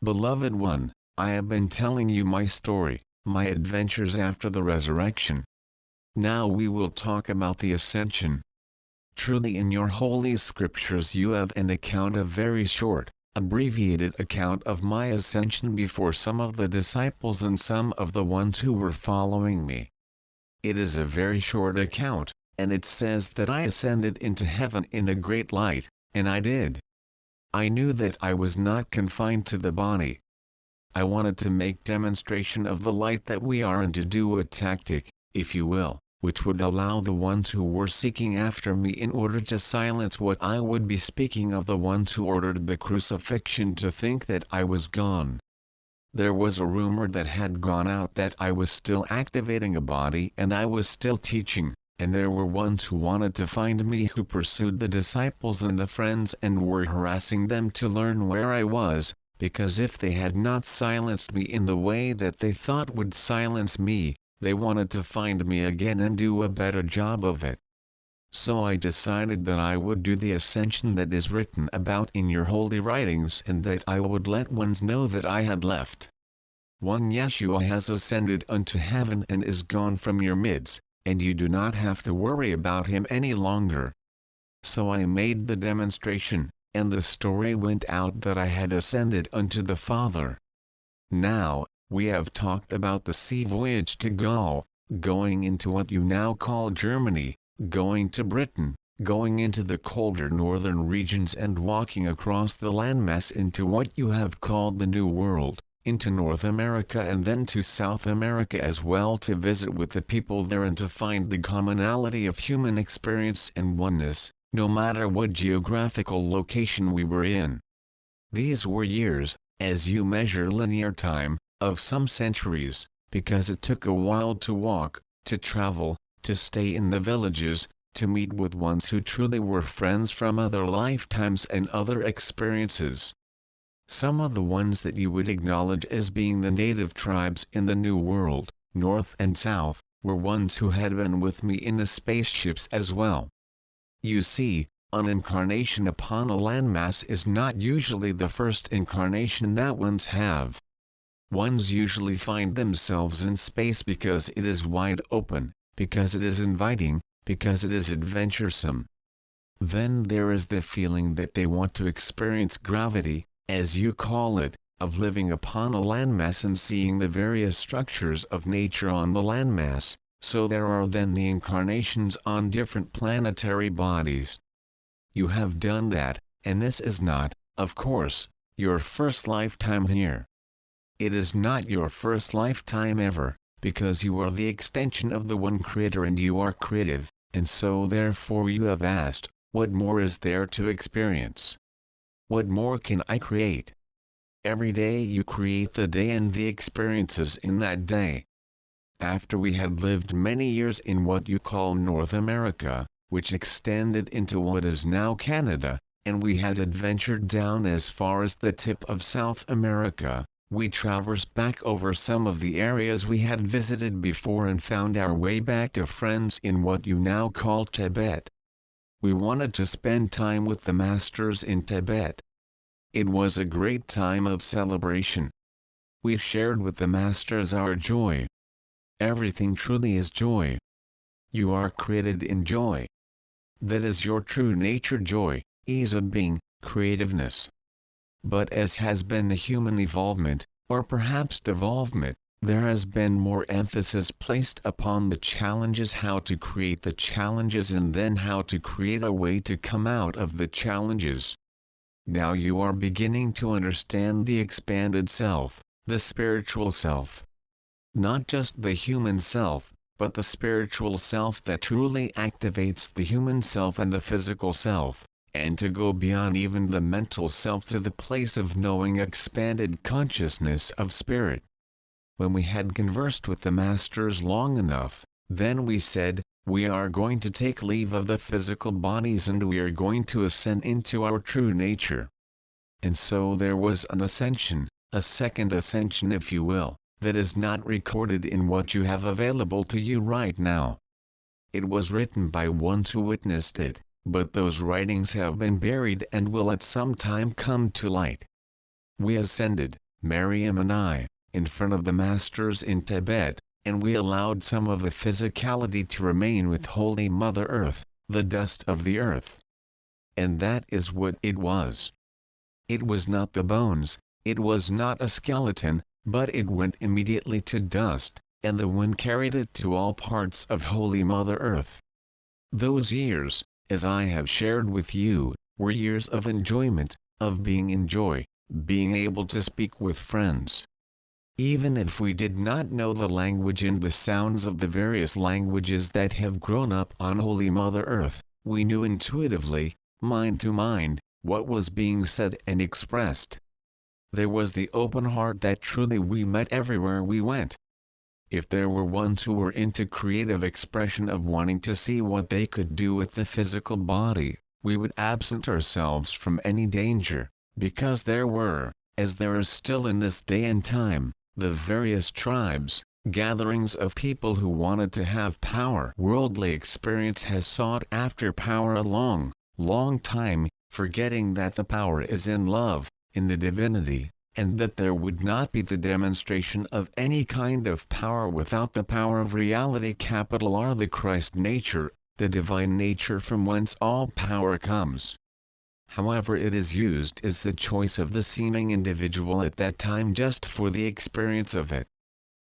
Beloved one, I have been telling you my story, my adventures after the resurrection. Now we will talk about the ascension. Truly in your holy scriptures you have an account, a very short, abbreviated account of my ascension before some of the disciples and some of the ones who were following me. It is a very short account, and it says that I ascended into heaven in a great light, and I did. I knew that I was not confined to the body. I wanted to make demonstration of the light that we are and to do a tactic, if you will, which would allow the ones who were seeking after me in order to silence what I would be speaking of, the ones who ordered the crucifixion, to think that I was gone. There was a rumor that had gone out that I was still activating a body and I was still teaching, and there were ones who wanted to find me, who pursued the disciples and the friends and were harassing them to learn where I was, because if they had not silenced me in the way that they thought would silence me, they wanted to find me again and do a better job of it. So I decided that I would do the ascension that is written about in your holy writings, and that I would let ones know that I had left. One Yeshua has ascended unto heaven and is gone from your midst, and you do not have to worry about him any longer. So I made the demonstration, and the story went out that I had ascended unto the Father. Now, we have talked about the sea voyage to Gaul, going into what you now call Germany, going to Britain, going into the colder northern regions and walking across the landmass into what you have called the New World, into North America and then to South America as well, to visit with the people there and to find the commonality of human experience and oneness, no matter what geographical location we were in. These were years, as you measure linear time, of some centuries, because it took a while to walk, to travel, to stay in the villages, to meet with ones who truly were friends from other lifetimes and other experiences. Some of the ones that you would acknowledge as being the native tribes in the New World, North and South, were ones who had been with me in the spaceships as well. You see, an incarnation upon a landmass is not usually the first incarnation that ones have. Ones usually find themselves in space because it is wide open, because it is inviting, because it is adventuresome. Then there is the feeling that they want to experience gravity, as you call it, of living upon a landmass and seeing the various structures of nature on the landmass. So there are then the incarnations on different planetary bodies. You have done that, and this is not, of course, your first lifetime here. It is not your first lifetime ever, because you are the extension of the one Creator and you are creative, and so therefore you have asked, what more is there to experience? What more can I create? Every day you create the day and the experiences in that day. After we had lived many years in what you call North America, which extended into what is now Canada, and we had adventured down as far as the tip of South America, we traversed back over some of the areas we had visited before and found our way back to friends in what you now call Tibet. We wanted to spend time with the masters in Tibet. It was a great time of celebration. We shared with the masters our joy. Everything truly is joy. You are created in joy. That is your true nature, joy, ease of being, creativeness. But as has been the human evolvement, or perhaps devolvement, there has been more emphasis placed upon the challenges, how to create the challenges and then how to create a way to come out of the challenges. Now you are beginning to understand the expanded self, the spiritual self. Not just the human self, but the spiritual self that truly activates the human self and the physical self, and to go beyond even the mental self to the place of knowing expanded consciousness of spirit. When we had conversed with the masters long enough, then we said, we are going to take leave of the physical bodies and we are going to ascend into our true nature. And so there was an ascension, a second ascension if you will, that is not recorded in what you have available to you right now. It was written by ones who witnessed it, but those writings have been buried and will at some time come to light. We ascended, Miriam and I, in front of the masters in Tibet, and we allowed some of the physicality to remain with Holy Mother Earth, the dust of the earth. And that is what it was. It was not the bones, it was not a skeleton, but it went immediately to dust, and the wind carried it to all parts of Holy Mother Earth. Those years, as I have shared with you, were years of enjoyment, of being in joy, being able to speak with friends. Even if we did not know the language and the sounds of the various languages that have grown up on Holy Mother Earth, we knew intuitively, mind to mind, what was being said and expressed. There was the open heart that truly we met everywhere we went. If there were ones who were into creative expression of wanting to see what they could do with the physical body, we would absent ourselves from any danger, because there were, as there is still in this day and time, the various tribes, gatherings of people who wanted to have power. Worldly experience has sought after power a long, long time, forgetting that the power is in love, in the divinity, and that there would not be the demonstration of any kind of power without the power of reality, capital R, the Christ nature, the divine nature from whence all power comes. However it is used is the choice of the seeming individual at that time just for the experience of it.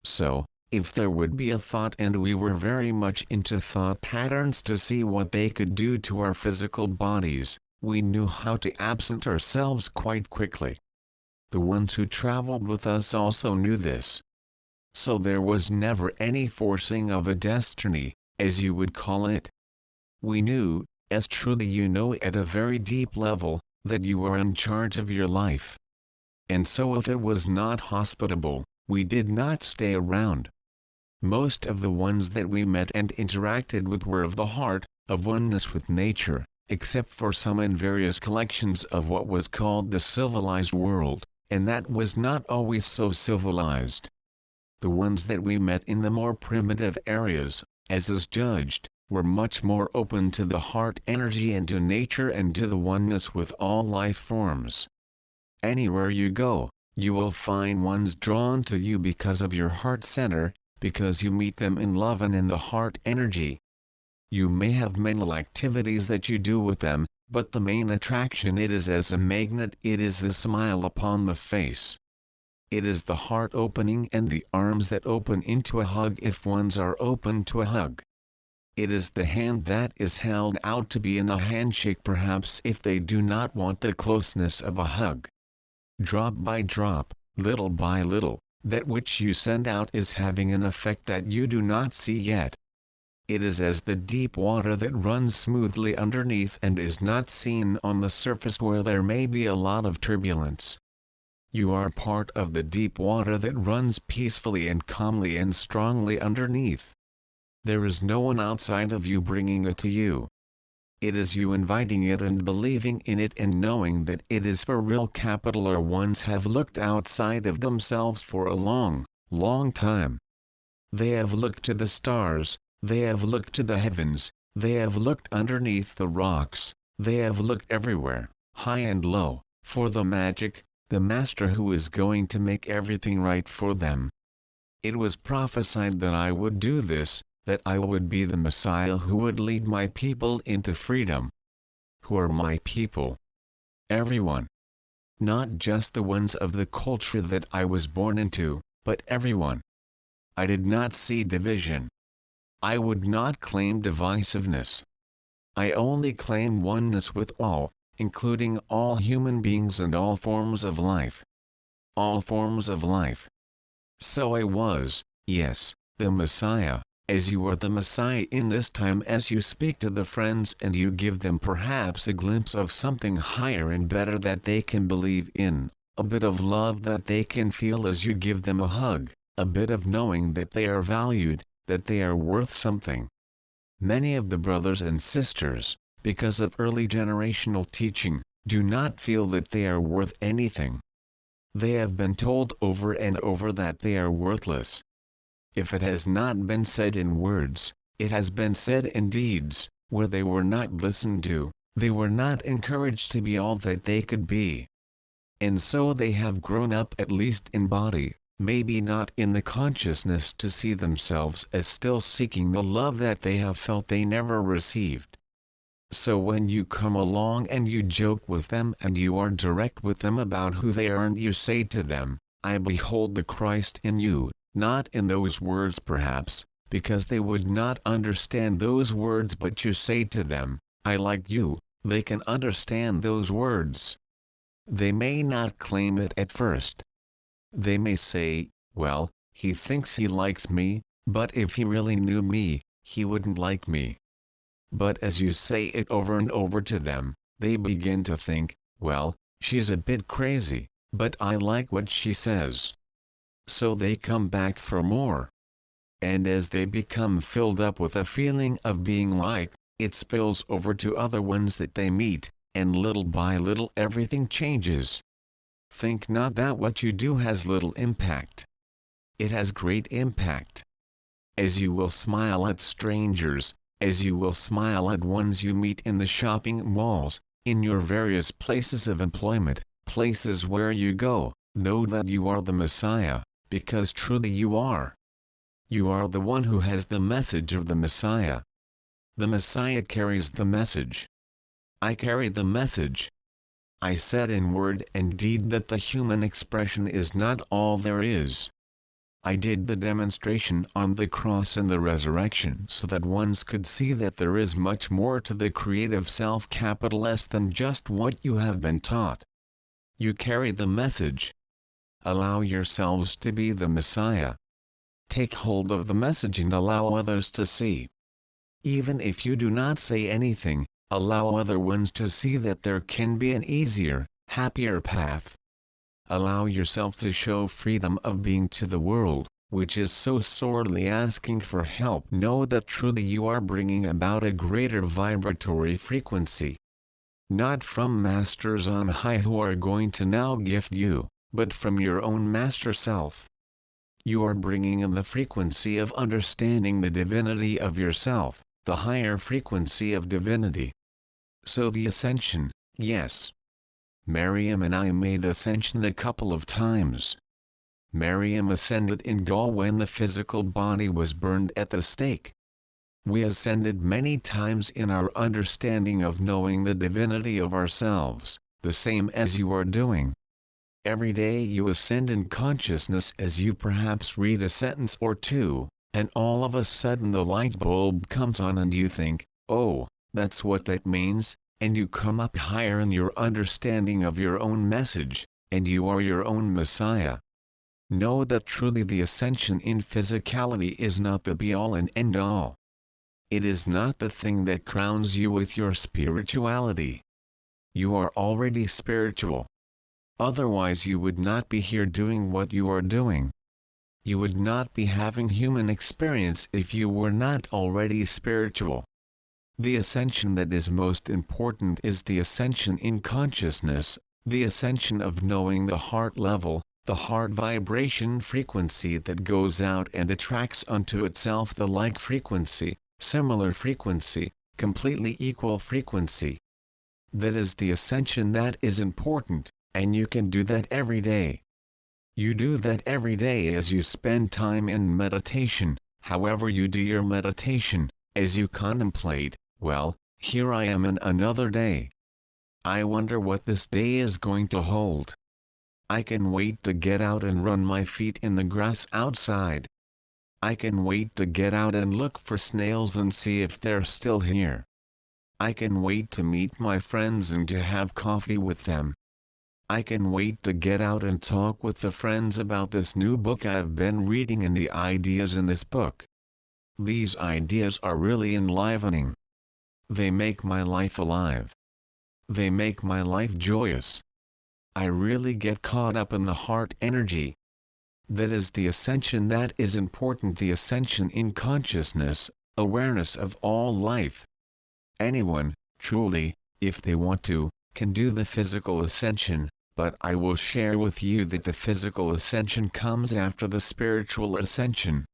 So, if there would be a thought, and we were very much into thought patterns to see what they could do to our physical bodies, we knew how to absent ourselves quite quickly. The ones who traveled with us also knew this. So there was never any forcing of a destiny, as you would call it. We knew, as truly you know at a very deep level, that you were in charge of your life. And so if it was not hospitable, we did not stay around. Most of the ones that we met and interacted with were of the heart, of oneness with nature, except for some in various collections of what was called the civilized world, and that was not always so civilized. The ones that we met in the more primitive areas, as is judged, were much more open to the heart energy and to nature and to the oneness with all life forms. Anywhere you go, you will find ones drawn to you because of your heart center, because you meet them in love and in the heart energy. You may have mental activities that you do with them, but the main attraction, it is as a magnet, it is the smile upon the face. It is the heart opening and the arms that open into a hug if ones are open to a hug. It is the hand that is held out to be in a handshake, perhaps if they do not want the closeness of a hug. Drop by drop, little by little, that which you send out is having an effect that you do not see yet. It is as the deep water that runs smoothly underneath and is not seen on the surface where there may be a lot of turbulence. You are part of the deep water that runs peacefully and calmly and strongly underneath. There is no one outside of you bringing it to you. It is you inviting it and believing in it and knowing that it is for real, capital R. Ones have looked outside of themselves for a long, long time. They have looked to the stars, they have looked to the heavens, they have looked underneath the rocks, they have looked everywhere, high and low, for the magic, the master who is going to make everything right for them. It was prophesied that I would do this, that I would be the Messiah who would lead my people into freedom. Who are my people? Everyone. Not just the ones of the culture that I was born into, but everyone. I did not see division. I would not claim divisiveness. I only claim oneness with all, including all human beings and all forms of life. All forms of life. So I was, yes, the Messiah, as you are the Messiah in this time, as you speak to the friends and you give them perhaps a glimpse of something higher and better that they can believe in, a bit of love that they can feel as you give them a hug, a bit of knowing that they are valued, that they are worth something. Many of the brothers and sisters, because of early generational teaching, do not feel that they are worth anything. They have been told over and over that they are worthless. If it has not been said in words, it has been said in deeds, where they were not listened to, they were not encouraged to be all that they could be. and so they have grown up at least in body, maybe not in the consciousness to see themselves as still seeking the love that they have felt they never received. So when you come along and you joke with them and you are direct with them about who they are and you say to them, I behold the Christ in you, not in those words perhaps, because they would not understand those words, but you say to them, I like you, they can understand those words. They may not claim it at first. They may say, well, he thinks he likes me, but if he really knew me, he wouldn't like me. But as you say it over and over to them, they begin to think, well, she's a bit crazy, but I like what she says. So they come back for more. And as they become filled up with a feeling of being like, it spills over to other ones that they meet, and little by little everything changes. Think not that what you do has little impact. It has great impact. As you will smile at strangers, as you will smile at ones you meet in the shopping malls, in your various places of employment, places where you go, know that you are the Messiah, because truly you are. You are the one who has the message of the Messiah. The Messiah carries the message. I carry the message. I said in word and deed that the human expression is not all there is. I did the demonstration on the cross and the resurrection so that ones could see that there is much more to the creative self S than just what you have been taught. You carry the message. Allow yourselves to be the Messiah. Take hold of the message and allow others to see. Even if you do not say anything, allow other ones to see that there can be an easier, happier path. Allow yourself to show freedom of being to the world, which is so sorely asking for help. Know that truly you are bringing about a greater vibratory frequency. Not from masters on high who are going to now gift you, but from your own master self. You are bringing in the frequency of understanding the divinity of yourself, the higher frequency of divinity. So the ascension, yes. Miriam and I made ascension a couple of times. Miriam ascended in Gaul when the physical body was burned at the stake. We ascended many times in our understanding of knowing the divinity of ourselves, the same as you are doing. Every day you ascend in consciousness as you perhaps read a sentence or two, and all of a sudden the light bulb comes on and you think, oh, that's what that means, and you come up higher in your understanding of your own message, and you are your own Messiah. Know that truly the ascension in physicality is not the be-all and end-all. It is not the thing that crowns you with your spirituality. You are already spiritual. Otherwise you would not be here doing what you are doing. You would not be having human experience if you were not already spiritual. The ascension that is most important is the ascension in consciousness, the ascension of knowing the heart level, the heart vibration frequency that goes out and attracts unto itself the like frequency, similar frequency, completely equal frequency. That is the ascension that is important. And you can do that every day. You do that every day as you spend time in meditation, however you do your meditation, as you contemplate, well, here I am in another day. I wonder what this day is going to hold. I can wait to get out and run my feet in the grass outside. I can wait to get out and look for snails and see if they're still here. I can wait to meet my friends and to have coffee with them. I can wait to get out and talk with the friends about this new book I've been reading and the ideas in this book. These ideas are really enlivening. They make my life alive. They make my life joyous. I really get caught up in the heart energy. That is the ascension that is important, the ascension in consciousness, awareness of all life. Anyone, truly, if they want to, can do the physical ascension. But I will share with you that the physical ascension comes after the spiritual ascension.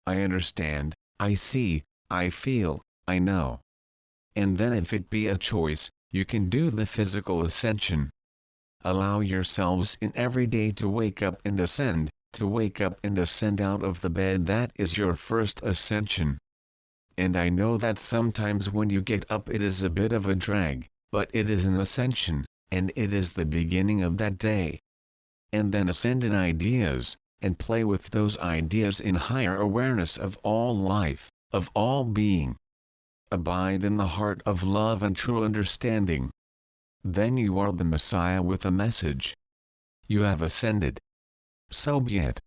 I understand, I see, I feel, I know. And then if it be a choice, you can do the physical ascension. Allow yourselves in every day to wake up and ascend, to wake up and ascend out of the bed. That is your first ascension. And I know that sometimes when you get up it is a bit of a drag, but it is an ascension, and it is the beginning of that day. And then ascend in ideas, and play with those ideas in higher awareness of all life, of all being. Abide in the heart of love and true understanding. Then you are the Messiah with a message. You have ascended. So be it.